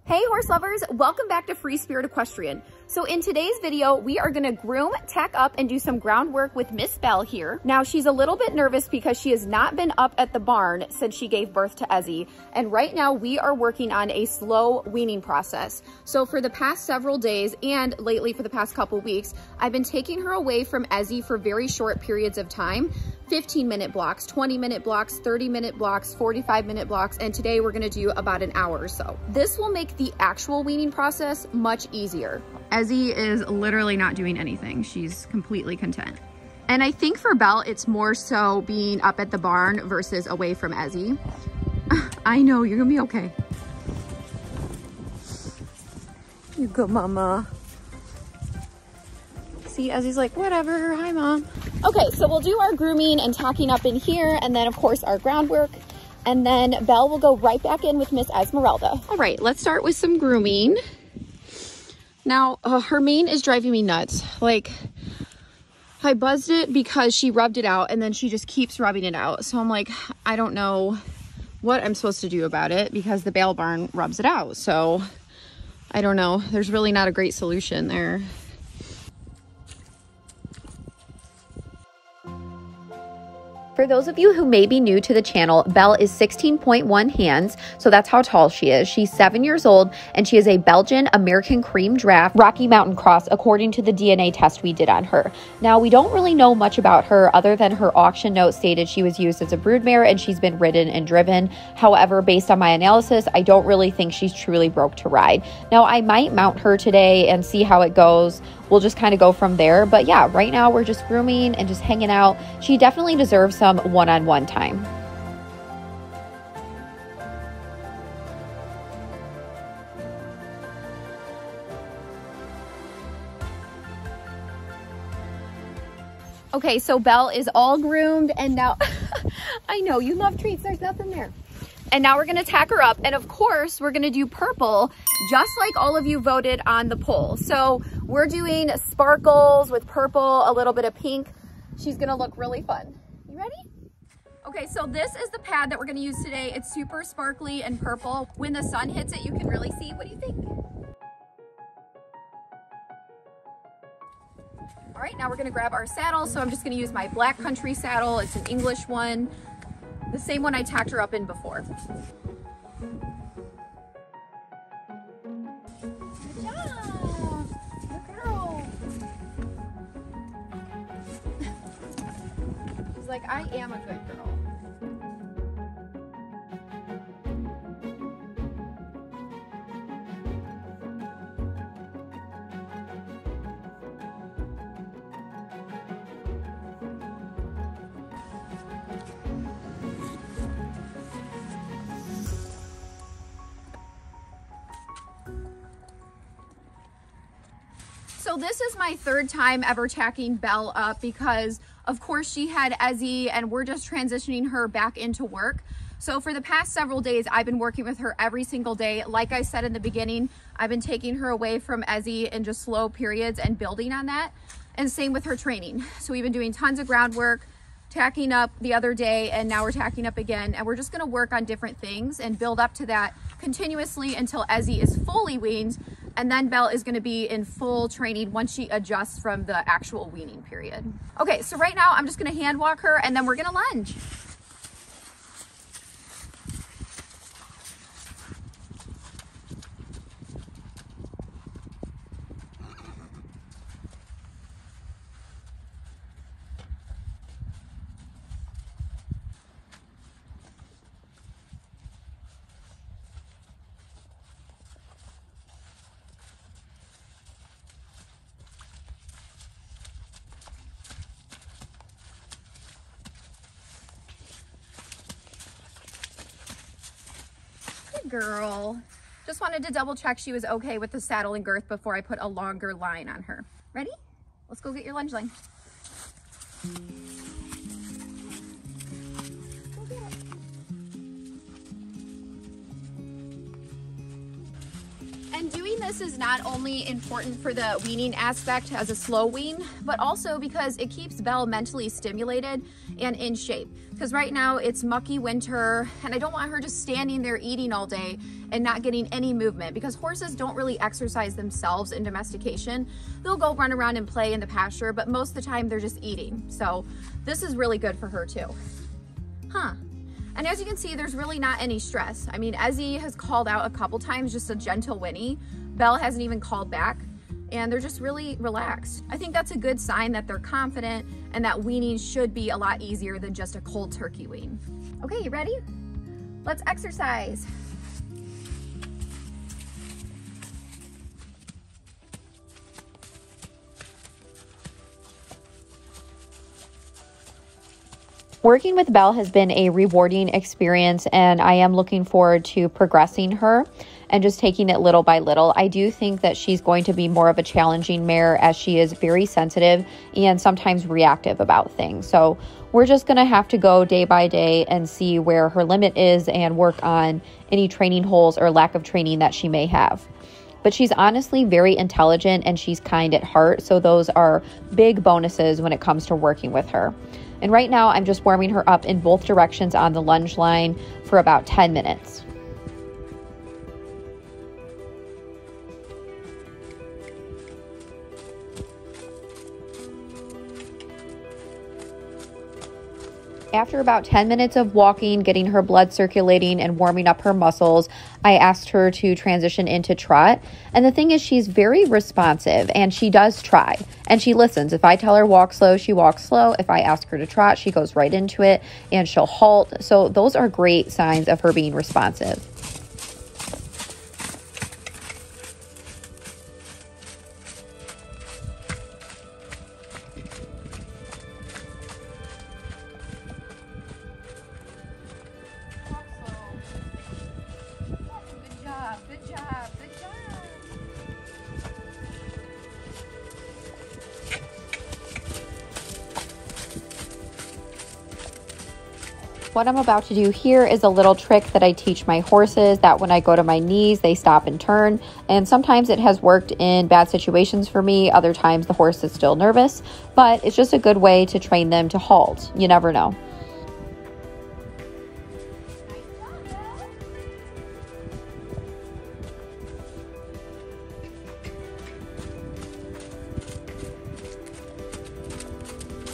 Hey horse lovers, welcome back to Free Spirit Equestrian. So in today's video, we are gonna groom, tack up, and do some groundwork with Miss Belle here. Now she's a little bit nervous because she has not been up at the barn since she gave birth to Ezzy. And right now we are working on a slow weaning process. So for the past several days and lately for the past couple weeks, I've been taking her away from Ezzy for very short periods of time. 15-minute blocks, 20-minute blocks, 30-minute blocks, 45-minute blocks, and today we're gonna do about an hour or so. This will make the actual weaning process much easier. Ezzy is literally not doing anything. She's completely content. And I think for Belle, it's more so being up at the barn versus away from Ezzy. I know, you're gonna be okay. You good, mama. See, Ezzy's like, whatever, hi mom. Okay, so we'll do our grooming and tacking up in here, and then of course our groundwork, and then Belle will go right back in with Miss Esmeralda. All right, let's start with some grooming. Now, her mane is driving me nuts. Like, I buzzed it because she rubbed it out, and then she just keeps rubbing it out. So I'm like, I don't know what I'm supposed to do about it because the bale barn rubs it out. So I don't know. There's really not a great solution there. For those of you who may be new to the channel, Belle is 16.1 hands, so that's how tall she is. She's 7 years old, and she is a Belgian American Cream Draft Rocky Mountain Cross, according to the DNA test we did on her. Now, we don't really know much about her other than her auction note stated she was used as a broodmare and she's been ridden and driven. However, based on my analysis, I don't really think she's truly broke to ride. Now, I might mount her today and see how it goes. We'll just kind of go from there. But yeah, right now we're just grooming and just hanging out. She definitely deserves some one-on-one time. Okay, so Belle is all groomed, and now, I know, you love treats, there's nothing there. And now we're gonna tack her up, and of course, we're gonna do purple, just like all of you voted on the poll. So we're doing sparkles with purple, a little bit of pink. She's gonna look really fun. You ready? Okay, so this is the pad that we're gonna use today. It's super sparkly and purple. When the sun hits it, you can really see. What do you think? All right, now we're gonna grab our saddle. So I'm just gonna use my Black Country saddle. It's an English one. The same one I tacked her up in before. Good job! Good girl! She's like, I am a good girl. So this is my third time ever tacking Belle up because of course she had Ezzy and we're just transitioning her back into work. So for the past several days, I've been working with her every single day. Like I said in the beginning, I've been taking her away from Ezzy in just slow periods and building on that. And same with her training. So we've been doing tons of groundwork, tacking up the other day, and now we're tacking up again. And we're just gonna work on different things and build up to that continuously until Ezzy is fully weaned. And then Belle is gonna be in full training once she adjusts from the actual weaning period. Okay, so right now I'm just gonna hand walk her and then we're gonna lunge. Girl. Just wanted to double check she was okay with the saddle and girth before I put a longer line on her. Ready? Let's go get your lunge line. And doing this is not only important for the weaning aspect as a slow wean, but also because it keeps Belle mentally stimulated and in shape. Because right now it's mucky winter and I don't want her just standing there eating all day and not getting any movement, because horses don't really exercise themselves in domestication. They'll go run around and play in the pasture, but most of the time they're just eating. So this is really good for her too. And as you can see, there's really not any stress. I mean, Ezzy has called out a couple times, just a gentle whinny. Belle hasn't even called back, and they're just really relaxed. I think that's a good sign that they're confident and that weaning should be a lot easier than just a cold turkey wean. Okay, you ready? Let's exercise. Working with Belle has been a rewarding experience, and I am looking forward to progressing her and just taking it little by little. I do think that she's going to be more of a challenging mare, as she is very sensitive and sometimes reactive about things. So we're just going to have to go day by day and see where her limit is and work on any training holes or lack of training that she may have. But she's honestly very intelligent and she's kind at heart, so those are big bonuses when it comes to working with her. And right now I'm just warming her up in both directions on the lunge line for about 10 minutes. After about 10 minutes of walking, getting her blood circulating and warming up her muscles, I asked her to transition into trot. And the thing is, she's very responsive and she does try and she listens. If I tell her walk slow, she walks slow. If I ask her to trot, she goes right into it and she'll halt. So those are great signs of her being responsive. What I'm about to do here is a little trick that I teach my horses, that when I go to my knees, they stop and turn. And sometimes it has worked in bad situations for me. Other times the horse is still nervous, but it's just a good way to train them to halt. You never know.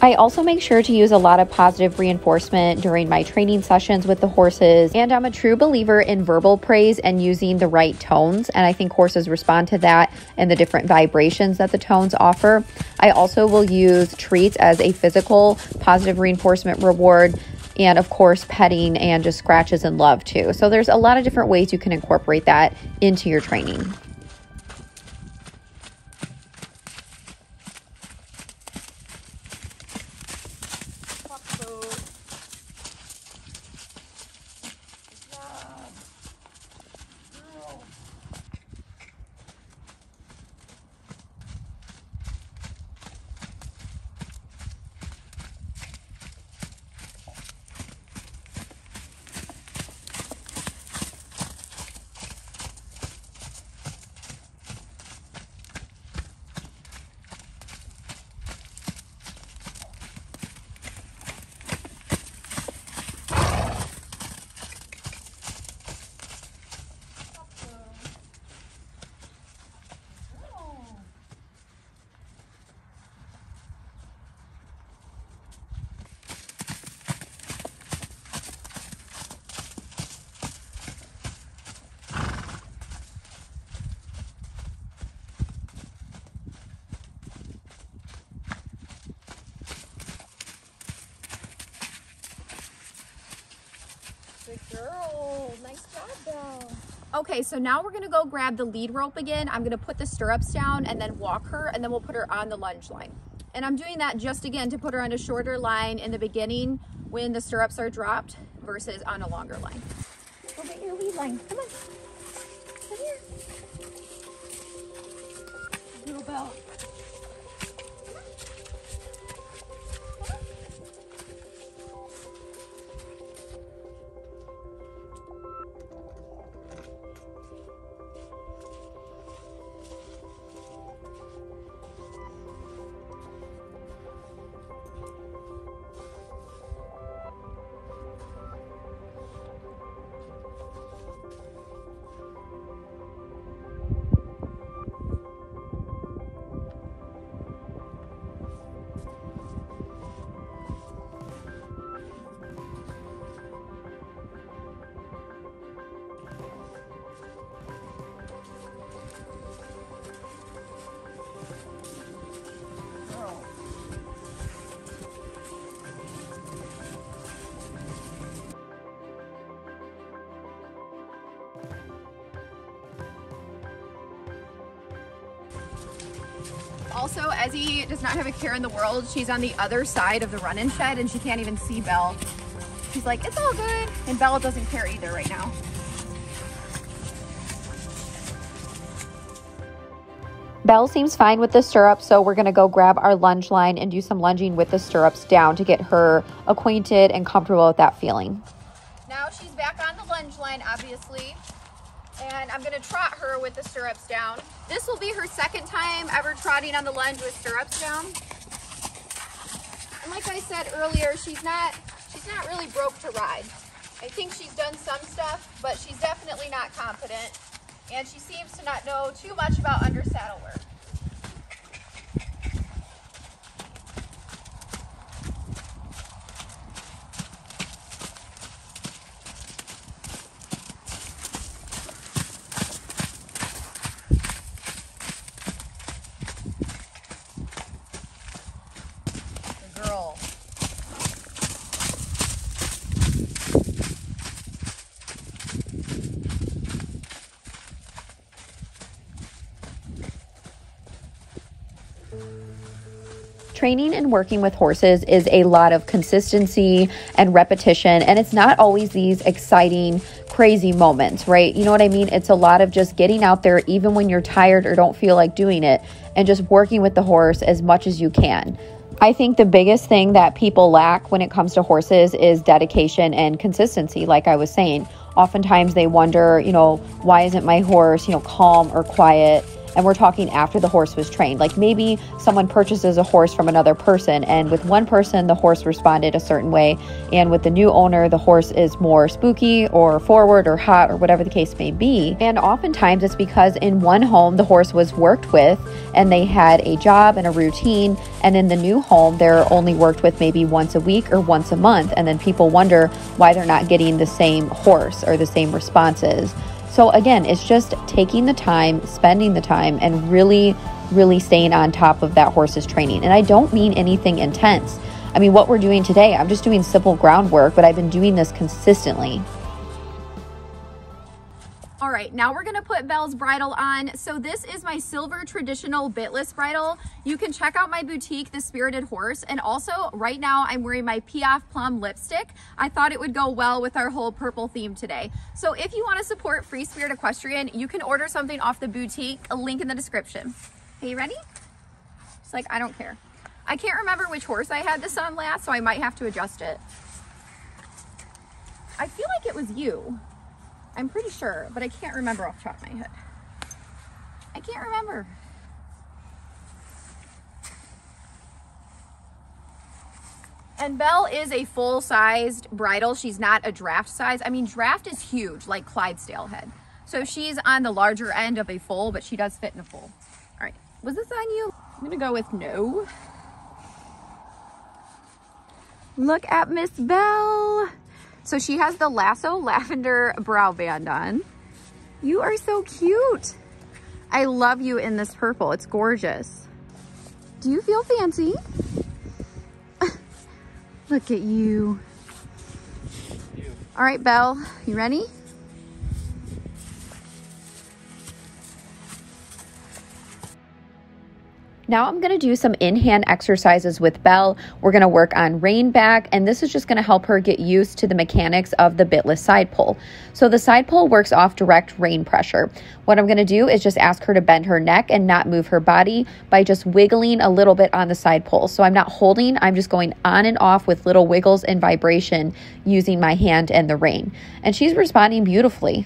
I also make sure to use a lot of positive reinforcement during my training sessions with the horses, and I'm a true believer in verbal praise and using the right tones, and I think horses respond to that and the different vibrations that the tones offer. I also will use treats as a physical positive reinforcement reward, and of course petting and just scratches and love too. So there's a lot of different ways you can incorporate that into your training. Good girl. Nice job, Belle. Okay, so now we're gonna go grab the lead rope again. I'm gonna put the stirrups down and then walk her, and then we'll put her on the lunge line. And I'm doing that just again to put her on a shorter line in the beginning when the stirrups are dropped versus on a longer line. Go get your lead line. Come on. Come here. Little Belle. Also, Ezzy does not have a care in the world. She's on the other side of the run-in shed and she can't even see Belle. She's like, it's all good. And Belle doesn't care either right now. Belle seems fine with the stirrups, so we're going to go grab our lunge line and do some lunging with the stirrups down to get her acquainted and comfortable with that feeling. Now she's back on the lunge line, obviously, and I'm going to trot her with the stirrups down. This will be her second time ever trotting on the lunge with stirrups down. And like I said earlier, she's not really broke to ride. I think she's done some stuff, but she's definitely not confident. And she seems to not know too much about under saddle work. Good girl. Training and working with horses is a lot of consistency and repetition, and it's not always these exciting, crazy moments, right? You know what I mean? It's a lot of just getting out there even when you're tired or don't feel like doing it, and just working with the horse as much as you can. I think the biggest thing that people lack when it comes to horses is dedication and consistency. Like I was saying, oftentimes they wonder, why isn't my horse, calm or quiet? And we're talking after the horse was trained. Like maybe someone purchases a horse from another person, and with one person, the horse responded a certain way. And with the new owner, the horse is more spooky or forward or hot or whatever the case may be. And oftentimes it's because in one home, the horse was worked with and they had a job and a routine. And in the new home, they're only worked with maybe once a week or once a month. And then people wonder why they're not getting the same horse or the same responses. So again, it's just taking the time, spending the time, and really, really staying on top of that horse's training. And I don't mean anything intense. I mean, what we're doing today, I'm just doing simple groundwork, but I've been doing this consistently. All right, now we're gonna put Belle's bridle on. So this is my silver traditional bitless bridle. You can check out my boutique, The Spirited Horse. And also right now I'm wearing my Piaf Plum lipstick. I thought it would go well with our whole purple theme today. So if you wanna support Free Spirit Equestrian, you can order something off the boutique, a link in the description. Are you ready? It's like, I don't care. I can't remember which horse I had this on last, so I might have to adjust it. I feel like it was you. I'm pretty sure, but I can't remember off the top of my head. I can't remember. And Belle is a full-sized bridle. She's not a draft size. I mean, draft is huge, like Clydesdale head. So she's on the larger end of a foal, but she does fit in a foal. All right, was this on you? I'm gonna go with no. Look at Miss Belle. So she has the lasso lavender brow band on. You are so cute. I love you in this purple. It's gorgeous. Do you feel fancy? Look at you. All right, Belle, you ready? Now I'm going to do some in-hand exercises with Belle. We're going to work on rein back, and this is just going to help her get used to the mechanics of the bitless side pull. So the side pull works off direct rein pressure. What I'm going to do is just ask her to bend her neck and not move her body by just wiggling a little bit on the side pull. So I'm not holding, I'm just going on and off with little wiggles and vibration using my hand and the rein. And she's responding beautifully.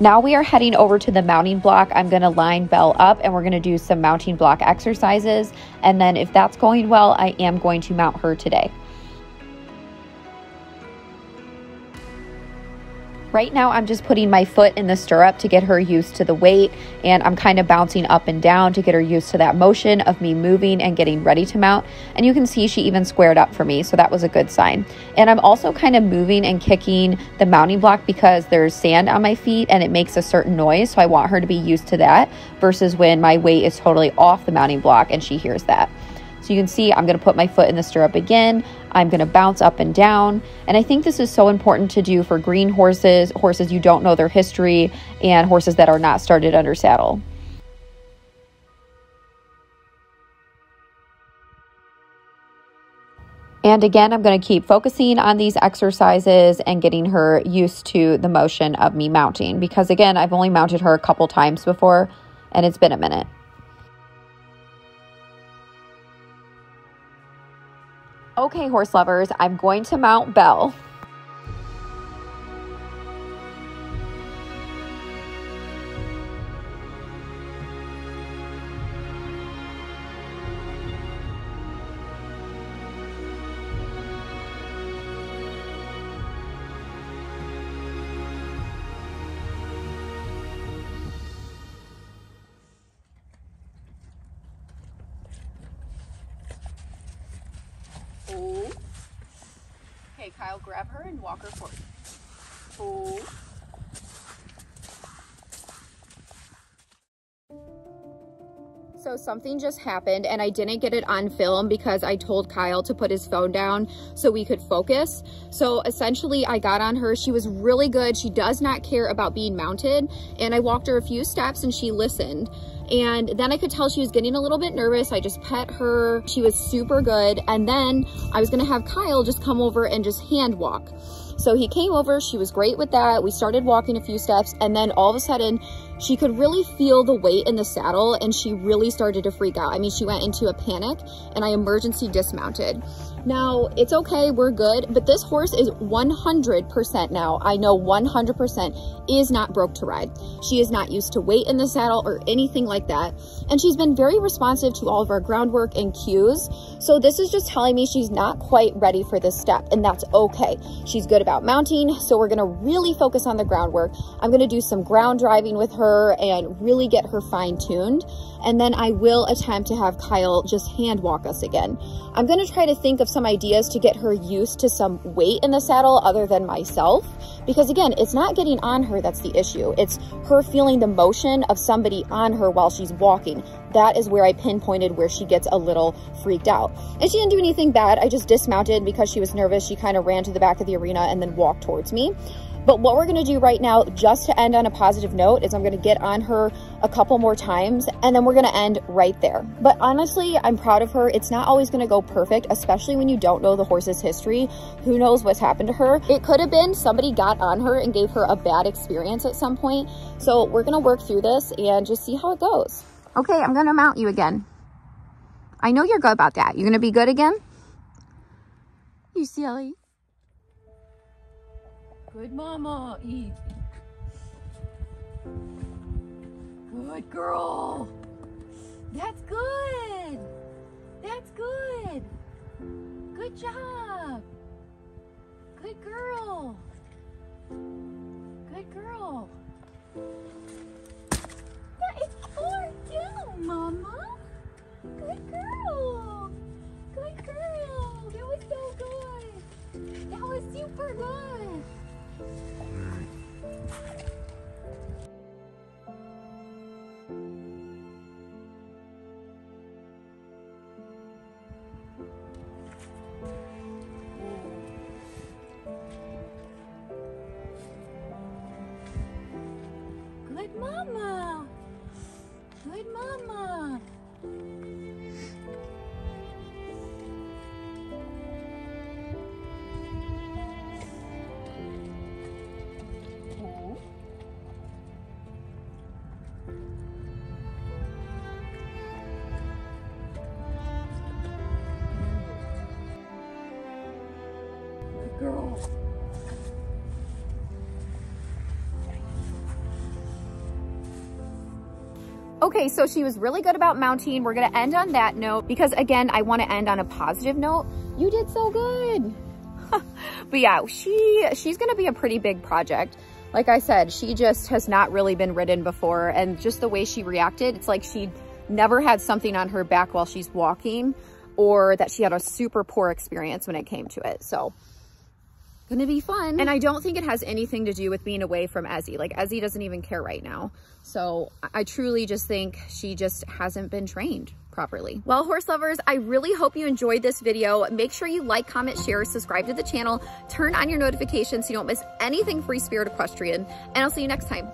Now we are heading over to the mounting block. I'm going to line Belle up and we're going to do some mounting block exercises. And then if that's going well, I am going to mount her today. Right now, I'm just putting my foot in the stirrup to get her used to the weight, and I'm kind of bouncing up and down to get her used to that motion of me moving and getting ready to mount. And you can see she even squared up for me, so that was a good sign. And I'm also kind of moving and kicking the mounting block because there's sand on my feet and it makes a certain noise, so I want her to be used to that versus when my weight is totally off the mounting block and she hears that. So you can see I'm going to put my foot in the stirrup again. I'm going to bounce up and down. And I think this is so important to do for green horses, horses you don't know their history, and horses that are not started under saddle. And again, I'm going to keep focusing on these exercises and getting her used to the motion of me mounting. Because again, I've only mounted her a couple times before, and it's been a minute. Okay, horse lovers, I'm going to mount Belle. Oh. Okay, Kyle, grab her and walk her forward. Oh. So something just happened and I didn't get it on film because I told Kyle to put his phone down so we could focus. So essentially I got on her. She was really good. She does not care about being mounted. And I walked her a few steps and she listened. And then I could tell she was getting a little bit nervous. I just pet her. She was super good. And then I was gonna have Kyle just come over and just hand walk. So he came over, she was great with that. We started walking a few steps and then all of a sudden she could really feel the weight in the saddle and she really started to freak out. I mean, she went into a panic and I emergency dismounted. Now, it's okay, we're good, but this horse is 100% now, I know 100% is not broke to ride. She is not used to weight in the saddle or anything like that. And she's been very responsive to all of our groundwork and cues. So this is just telling me she's not quite ready for this step, and that's okay. She's good about mounting, so we're gonna really focus on the groundwork. I'm gonna do some ground driving with her and really get her fine-tuned. And then I will attempt to have Kyle just hand walk us again. I'm gonna try to think of some ideas to get her used to some weight in the saddle other than myself. Because again, it's not getting on her that's the issue. It's her feeling the motion of somebody on her while she's walking. That is where I pinpointed where she gets a little freaked out. And she didn't do anything bad. I just dismounted because she was nervous. She kind of ran to the back of the arena and then walked towards me. But what we're gonna do right now, just to end on a positive note, is I'm gonna get on her a couple more times and then we're gonna end right there. But honestly, I'm proud of her. It's not always gonna go perfect, especially when you don't know the horse's history. Who knows what's happened to her? It could have been somebody got on her and gave her a bad experience at some point. So we're gonna work through this and just see how it goes. Okay, I'm gonna mount you again. I know you're good about that. You're gonna be good again? You silly. Good mama, eat. Good girl. That's good. That's good. Good job. Good girl. Good girl. That is for you, mama. Good girl. Good girl. That was so good. That was super good. Good mama. Good mama. Good girl. Okay, so she was really good about mounting. We're gonna end on that note because again, I wanna end on a positive note. You did so good. But yeah, she's gonna be a pretty big project. Like I said, she just has not really been ridden before, and just the way she reacted, it's like she never had something on her back while she's walking, or that she had a super poor experience when it came to it. So gonna be fun. And I don't think it has anything to do with being away from Ezzy. Like Ezzy doesn't even care right now. So I truly just think she just hasn't been trained properly. Well, horse lovers, I really hope you enjoyed this video. Make sure you like, comment, share, subscribe to the channel, turn on your notifications so you don't miss anything Free Spirit Equestrian, and I'll see you next time.